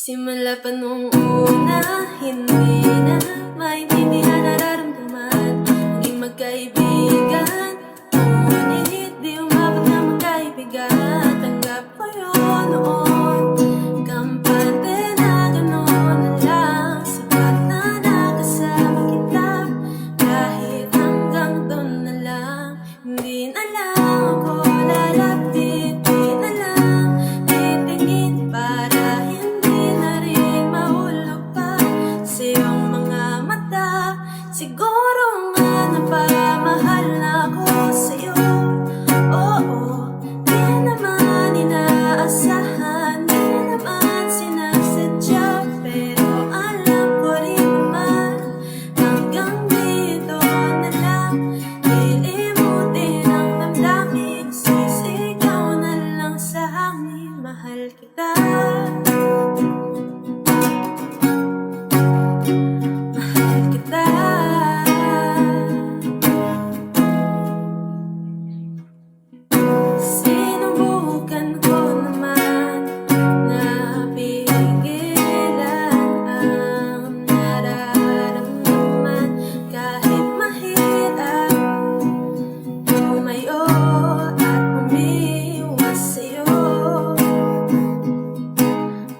Simula pa nung una, hindi na maintindihan nararamdaman naging magkaibigan, ngunit di umabot na magkaibigan. Tanggap ko yun noon, kampante na gano'n na lang. Sapat na nakasama kita, kahit hanggang doon na lang. Hindi na lang ako lalapit, di na lang titingin para hindi na rin mahulog pa sa iyong mga mata. Siguro nga napamahal na ako sa'yo. Oo, di naman inaasahan, di naman sinasadya, pero alam ko rin naman hanggang dito na lang. Ilimutin ang damdamin, sisigaw na lang sa hangin, mahal kita. Mahal kita. Sinubukan ko naman na pigilan ang nararamdaman, kahit mahirap tumayo at umiwas sa'yo.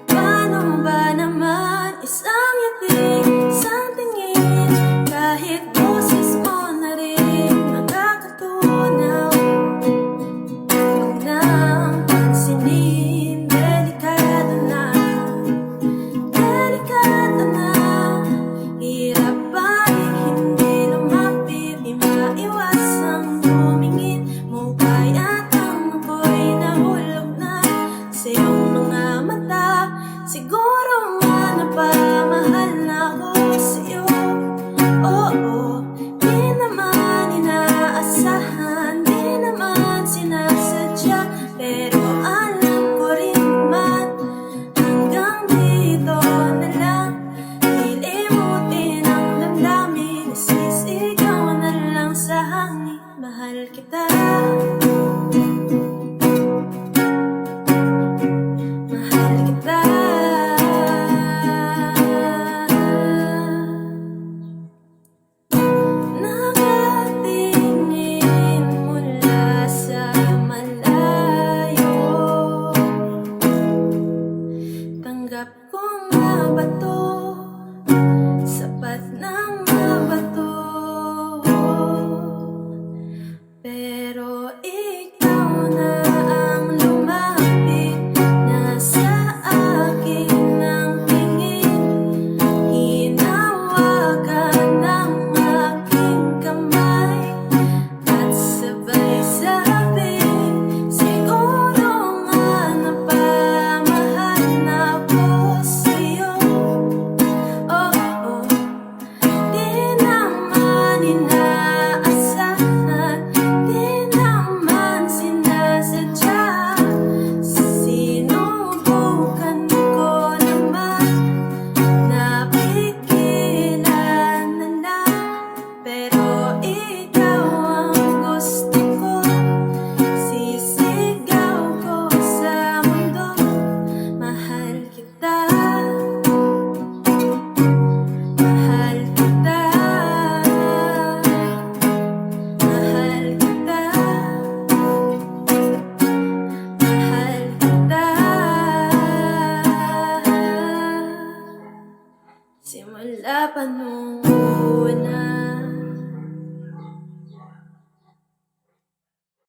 Paano ba naman isang ngiti, isang tingin, kahit boses mo na rin nakakatunaw? Huwag nang pansinin, delikado na, delikado na. Hirap balik, hindi lumapit, di maiwasang tumingin mo, kaya't ang ako'y nahulog na sa iyong mga mata. Siguro nga napamahal na ako sa'yo. Oo, di naman inaasahan, di naman sinasadya, pero alam ko rin naman hanggang dito na lang. Ilimutin ang damdamin, sisigaw na lang sa hangin, mahal kita. Mahal kita. Nakatingin mula sa malayo, tanggap ko nga ba to? Sapat na nga ba to? Pero ikaw na ang lumapit, nasa akin ang tingin, hinawakan ng aking kamay, at sabay sabing, siguro nga napamahal na ako sa'yo. Oo, di naman inaasahan, di naman sinasadya. Sinubukan ko naman na pigilan na lang, pero ikaw ang gusto ko. Sisigaw ko sa mundo, mahal kita. Mahal kita. Mahal kita. Mahal kita. Simula pa nung una.